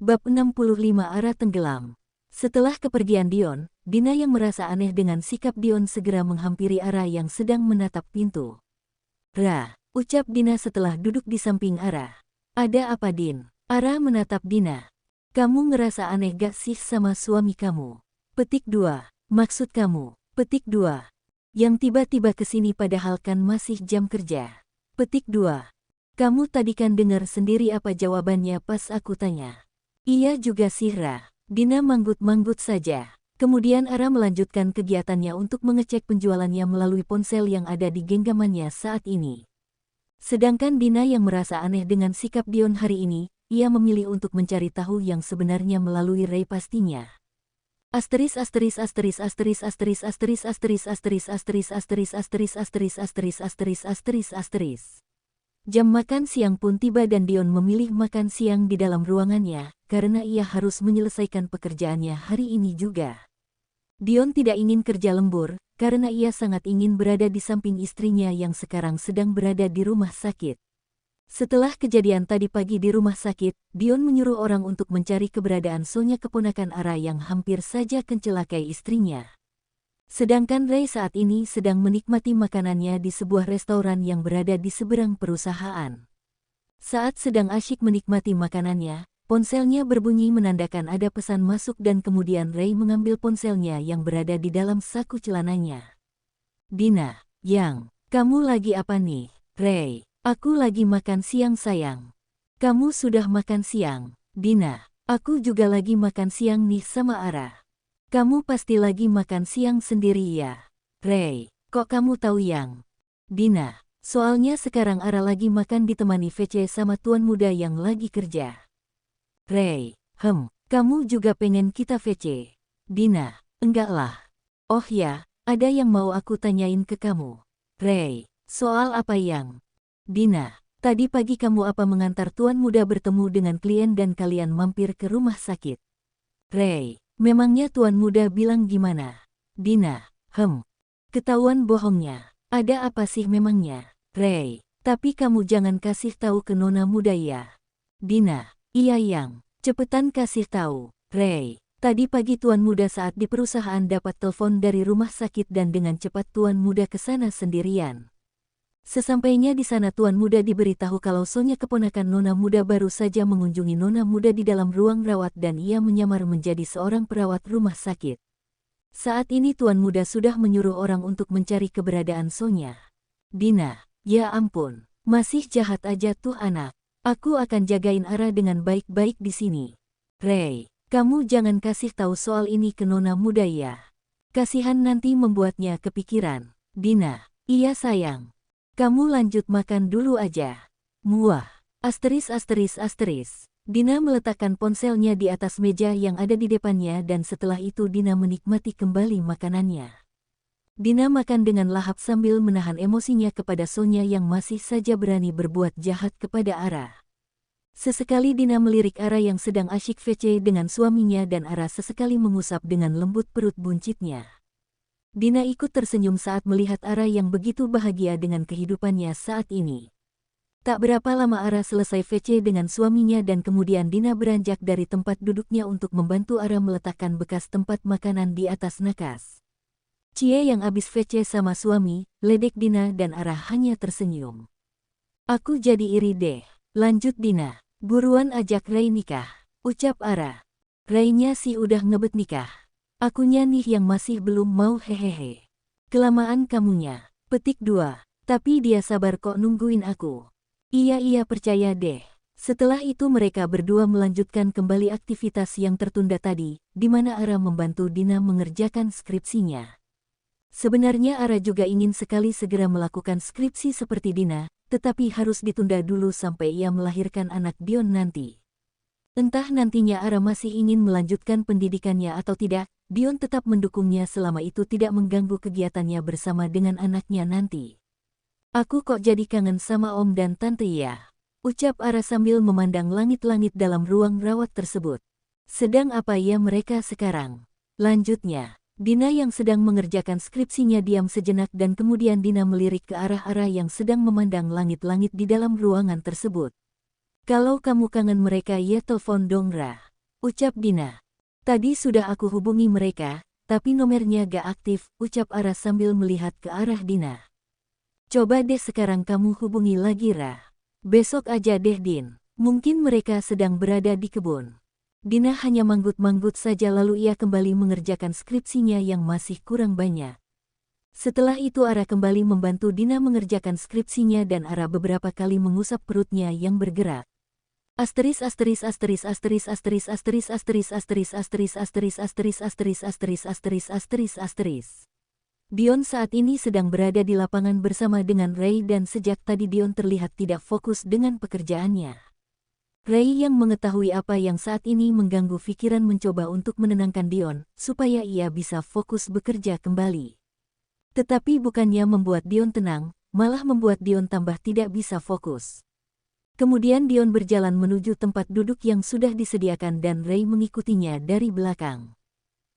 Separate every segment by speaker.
Speaker 1: Bab 65 Ara tenggelam. Setelah kepergian Dion, Dina yang merasa aneh dengan sikap Dion segera menghampiri Ara yang sedang menatap pintu. "Ra," ucap Dina setelah duduk di samping Ara. "Ada apa, Din?" Ara menatap Dina. "Kamu ngerasa aneh gak sih sama suami kamu?" Petik 2. Maksud kamu? Petik 2. Yang tiba-tiba kesini padahal kan masih jam kerja. Petik 2. Kamu tadi kan dengar sendiri apa jawabannya pas aku tanya. Iya juga sih, Ra. Dina manggut-manggut saja. Kemudian Ara melanjutkan kegiatannya untuk mengecek penjualannya melalui ponsel yang ada di genggamannya saat ini. Sedangkan Dina yang merasa aneh dengan sikap Dion hari ini, ia memilih untuk mencari tahu yang sebenarnya melalui Ray pastinya. Asteris asteris asteris asteris asteris asteris asteris asteris asteris asteris asteris asteris asteris asteris asteris asteris. Jam makan siang pun tiba dan Dion memilih makan siang di dalam ruangannya, karena ia harus menyelesaikan pekerjaannya hari ini juga. Dion tidak ingin kerja lembur, karena ia sangat ingin berada di samping istrinya yang sekarang sedang berada di rumah sakit. Setelah kejadian tadi pagi di rumah sakit, Dion menyuruh orang untuk mencari keberadaan Sonya keponakan Ara yang hampir saja mencelakai istrinya. Sedangkan Ray saat ini sedang menikmati makanannya di sebuah restoran yang berada di seberang perusahaan. Saat sedang asyik menikmati makanannya, ponselnya berbunyi menandakan ada pesan masuk dan kemudian Ray mengambil ponselnya yang berada di dalam saku celananya. "Dina, yang, kamu lagi apa nih?" "Ray, aku lagi makan siang sayang." "Kamu sudah makan siang?" "Dina, aku juga lagi makan siang nih sama Ara." "Kamu pasti lagi makan siang sendiri ya?" "Ray, kok kamu tahu yang?" "Dina, soalnya sekarang Ara lagi makan ditemani VC sama tuan muda yang lagi kerja." "Ray, kamu juga pengen kita VC?" "Dina, enggak lah." "Oh ya, ada yang mau aku tanyain ke kamu." "Ray, soal apa yang?" "Dina, tadi pagi kamu apa mengantar tuan muda bertemu dengan klien dan kalian mampir ke rumah sakit?" "Ray, memangnya tuan muda bilang gimana?" "Dina, ketahuan bohongnya. Ada apa sih memangnya?" "Ray, tapi kamu jangan kasih tahu ke nona muda ya." "Dina, iya yang, cepetan kasih tahu." "Ray, tadi pagi tuan muda saat di perusahaan dapat telepon dari rumah sakit dan dengan cepat tuan muda ke sana sendirian. Sesampainya di sana tuan muda diberitahu kalau Sonya keponakan nona muda baru saja mengunjungi nona muda di dalam ruang rawat dan ia menyamar menjadi seorang perawat rumah sakit. Saat ini tuan muda sudah menyuruh orang untuk mencari keberadaan Sonya." "Dina, ya ampun, masih jahat aja tuh anak. Aku akan jagain Ara dengan baik-baik di sini." "Ray, kamu jangan kasih tahu soal ini ke nona muda ya. Kasihan nanti membuatnya kepikiran." "Dina, iya sayang. Kamu lanjut makan dulu aja." Muah. Asteris asteris asteris. Dina meletakkan ponselnya di atas meja yang ada di depannya dan setelah itu Dina menikmati kembali makanannya. Dina makan dengan lahap sambil menahan emosinya kepada Sonya yang masih saja berani berbuat jahat kepada Ara. Sesekali Dina melirik Ara yang sedang asyik VC dengan suaminya dan Ara sesekali mengusap dengan lembut perut buncitnya. Dina ikut tersenyum saat melihat Ara yang begitu bahagia dengan kehidupannya saat ini. Tak berapa lama Ara selesai VC dengan suaminya dan kemudian Dina beranjak dari tempat duduknya untuk membantu Ara meletakkan bekas tempat makanan di atas nakas. Cie yang abis VC sama suami, ledek Dina dan Ara hanya tersenyum. "Aku jadi iri deh." Lanjut Dina. "Buruan ajak Ray nikah," ucap Ara. "Raynya sih udah ngebet nikah. Akunya nih yang masih belum mau hehehe. Kelamaan kamunya." Petik 2. "Tapi dia sabar kok nungguin aku." Iya percaya deh." Setelah itu mereka berdua melanjutkan kembali aktivitas yang tertunda tadi, di mana Ara membantu Dina mengerjakan skripsinya. Sebenarnya Ara juga ingin sekali segera melakukan skripsi seperti Dina, tetapi harus ditunda dulu sampai ia melahirkan anak Dion nanti. Entah nantinya Ara masih ingin melanjutkan pendidikannya atau tidak, Dion tetap mendukungnya selama itu tidak mengganggu kegiatannya bersama dengan anaknya nanti. "Aku kok jadi kangen sama om dan tante ya," ucap Ara sambil memandang langit-langit dalam ruang rawat tersebut. "Sedang apa ya mereka sekarang?" Lanjutnya, Dina yang sedang mengerjakan skripsinya diam sejenak dan kemudian Dina melirik ke arah Ara yang sedang memandang langit-langit di dalam ruangan tersebut. "Kalau kamu kangen mereka ya telepon dong Ra." ucap Dina. Tadi sudah aku hubungi mereka, tapi nomornya gak aktif, ucap Ara sambil melihat ke arah Dina. Coba deh sekarang kamu hubungi lagi Ra. Besok aja deh Din, mungkin mereka sedang berada di kebun. Dina hanya manggut-manggut saja lalu ia kembali mengerjakan skripsinya yang masih kurang banyak. Setelah itu Ara kembali membantu Dina mengerjakan skripsinya dan Ara beberapa kali mengusap perutnya yang bergerak. Asteris asteris asteris asteris asteris asteris asteris asteris asteris asteris asteris asteris asteris asteris asteris asteris. Dion saat ini sedang berada di lapangan bersama dengan Ray dan sejak tadi Dion terlihat tidak fokus dengan pekerjaannya. Ray yang mengetahui apa yang saat ini mengganggu pikiran mencoba untuk menenangkan Dion, supaya ia bisa fokus bekerja kembali. Tetapi bukannya membuat Dion tenang, malah membuat Dion tambah tidak bisa fokus. Kemudian Dion berjalan menuju tempat duduk yang sudah disediakan dan Ray mengikutinya dari belakang.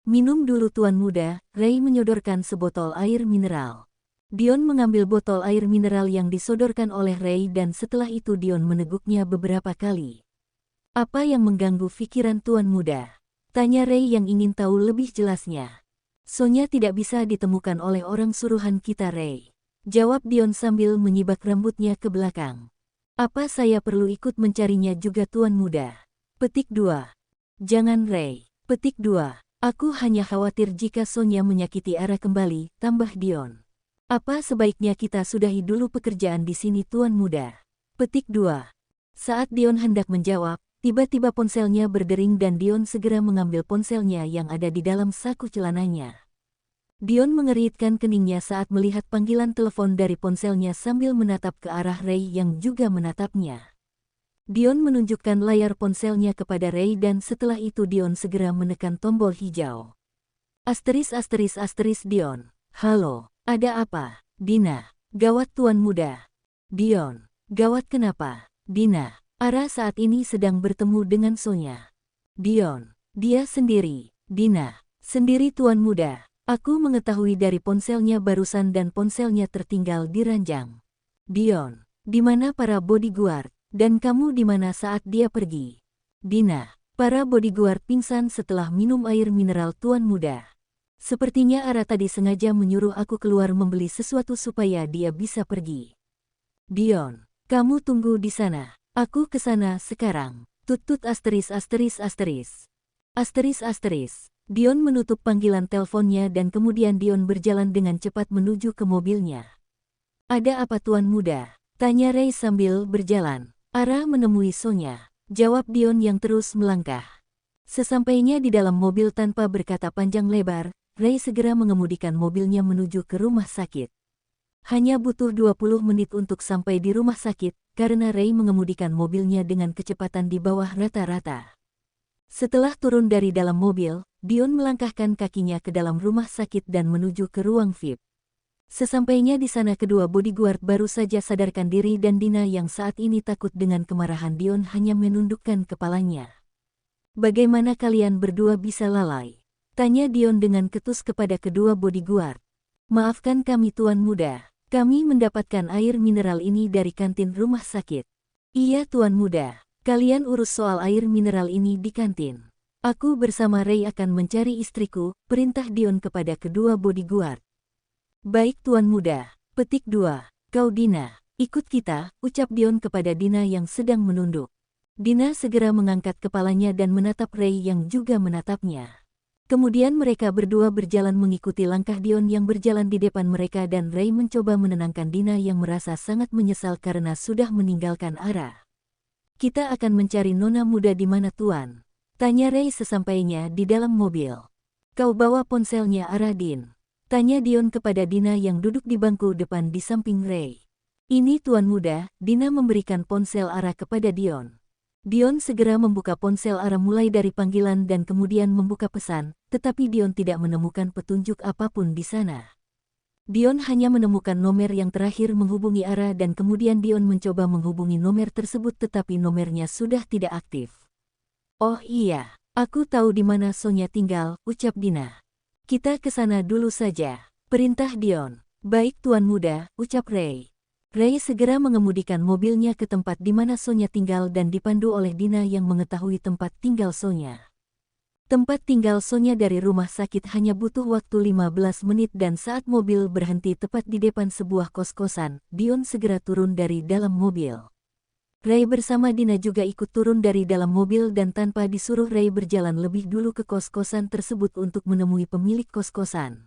Speaker 1: Minum dulu tuan muda, Ray menyodorkan sebotol air mineral. Dion mengambil botol air mineral yang disodorkan oleh Ray dan setelah itu Dion meneguknya beberapa kali. Apa yang mengganggu pikiran tuan muda? Tanya Ray yang ingin tahu lebih jelasnya. Sonya tidak bisa ditemukan oleh orang suruhan kita Ray. Jawab Dion sambil menyibak rambutnya ke belakang. Apa saya perlu ikut mencarinya juga tuan muda? Petik 2. Jangan Ray. Petik 2. Aku hanya khawatir jika Sonya menyakiti Ara kembali, tambah Dion. Apa sebaiknya kita sudahi dulu pekerjaan di sini tuan muda? Petik 2. Saat Dion hendak menjawab, tiba-tiba ponselnya berdering dan Dion segera mengambil ponselnya yang ada di dalam saku celananya. Dion mengeritkan keningnya saat melihat panggilan telepon dari ponselnya sambil menatap ke arah Ray yang juga menatapnya. Dion menunjukkan layar ponselnya kepada Ray dan setelah itu Dion segera menekan tombol hijau. Asteris asteris asteris Dion. Halo. Ada apa? Dina. Gawat tuan muda. Dion. Gawat kenapa? Dina. Ara saat ini sedang bertemu dengan Sonya. Dion. Dia sendiri. Dina. Sendiri tuan muda. Aku mengetahui dari ponselnya barusan dan ponselnya tertinggal di ranjang. Dion. Di mana para bodyguard? Dan kamu di mana saat dia pergi? Dina. Para bodyguard pingsan setelah minum air mineral tuan muda. Sepertinya Ara tadi sengaja menyuruh aku keluar membeli sesuatu supaya dia bisa pergi. Dion, kamu tunggu di sana. Aku ke sana sekarang. Tutut asteris asteris asteris. Asteris asteris. Dion menutup panggilan teleponnya dan kemudian Dion berjalan dengan cepat menuju ke mobilnya. Ada apa tuan muda? Tanya Ray sambil berjalan. Ara menemui Sonya. Jawab Dion yang terus melangkah. Sesampainya di dalam mobil tanpa berkata panjang lebar, Ray segera mengemudikan mobilnya menuju ke rumah sakit. Hanya butuh 20 menit untuk sampai di rumah sakit, karena Ray mengemudikan mobilnya dengan kecepatan di bawah rata-rata. Setelah turun dari dalam mobil, Dion melangkahkan kakinya ke dalam rumah sakit dan menuju ke ruang VIP. Sesampainya di sana kedua bodyguard baru saja sadarkan diri dan Dina yang saat ini takut dengan kemarahan Dion hanya menundukkan kepalanya. Bagaimana kalian berdua bisa lalai? Tanya Dion dengan ketus kepada kedua bodyguard. Maafkan kami tuan muda, kami mendapatkan air mineral ini dari kantin rumah sakit. Iya tuan muda, kalian urus soal air mineral ini di kantin. Aku bersama Ray akan mencari istriku, perintah Dion kepada kedua bodyguard. Baik tuan muda. Petik 2. Kau Dina, ikut kita, ucap Dion kepada Dina yang sedang menunduk. Dina segera mengangkat kepalanya dan menatap Ray yang juga menatapnya. Kemudian mereka berdua berjalan mengikuti langkah Dion yang berjalan di depan mereka dan Ray mencoba menenangkan Dina yang merasa sangat menyesal karena sudah meninggalkan Ara. Kita akan mencari nona muda di mana tuan? Tanya Ray sesampainya di dalam mobil. Kau bawa ponselnya Ara Din? Tanya Dion kepada Dina yang duduk di bangku depan di samping Ray. Ini tuan muda, Dina memberikan ponsel Ara kepada Dion. Dion segera membuka ponsel Ara mulai dari panggilan dan kemudian membuka pesan, tetapi Dion tidak menemukan petunjuk apapun di sana. Dion hanya menemukan nomor yang terakhir menghubungi Ara dan kemudian Dion mencoba menghubungi nomor tersebut tetapi nomornya sudah tidak aktif. Oh iya, aku tahu di mana Sonya tinggal, ucap Dina. Kita ke sana dulu saja, perintah Dion. Baik tuan muda, ucap Ray. Ray segera mengemudikan mobilnya ke tempat di mana Sonya tinggal dan dipandu oleh Dina yang mengetahui tempat tinggal Sonya. Tempat tinggal Sonya dari rumah sakit hanya butuh waktu 15 menit dan saat mobil berhenti tepat di depan sebuah kos-kosan, Dion segera turun dari dalam mobil. Ray bersama Dina juga ikut turun dari dalam mobil dan tanpa disuruh Ray berjalan lebih dulu ke kos-kosan tersebut untuk menemui pemilik kos-kosan.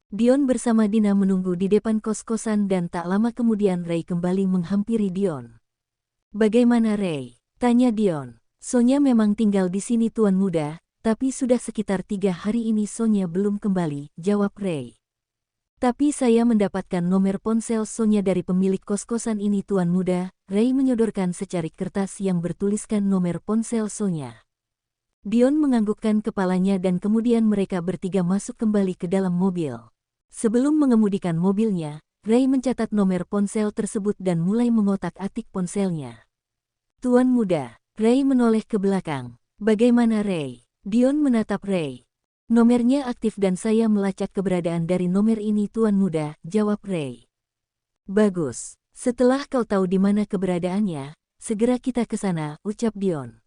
Speaker 1: Dion bersama Dina menunggu di depan kos-kosan dan tak lama kemudian Ray kembali menghampiri Dion. "Bagaimana Ray?" tanya Dion. "Sonya memang tinggal di sini tuan muda, tapi sudah sekitar 3 hari ini Sonya belum kembali," jawab Ray. "Tapi saya mendapatkan nomor ponsel Sonya dari pemilik kos-kosan ini tuan muda." Ray menyodorkan secarik kertas yang bertuliskan nomor ponsel Sonya. Dion menganggukkan kepalanya dan kemudian mereka bertiga masuk kembali ke dalam mobil. Sebelum mengemudikan mobilnya, Ray mencatat nomor ponsel tersebut dan mulai mengotak-atik ponselnya. "Tuan muda." Ray menoleh ke belakang. "Bagaimana Ray?" Dion menatap Ray. "Nomornya aktif dan saya melacak keberadaan dari nomor ini tuan muda," jawab Ray. "Bagus. Setelah kau tahu di mana keberadaannya, segera kita ke sana," ucap Dion.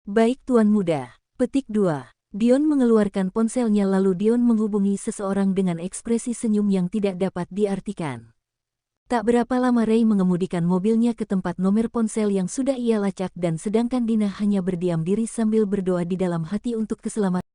Speaker 1: "Baik tuan muda." Petik 2. Dion mengeluarkan ponselnya lalu Dion menghubungi seseorang dengan ekspresi senyum yang tidak dapat diartikan. Tak berapa lama Ray mengemudikan mobilnya ke tempat nomor ponsel yang sudah ia lacak dan sedangkan Dina hanya berdiam diri sambil berdoa di dalam hati untuk keselamatan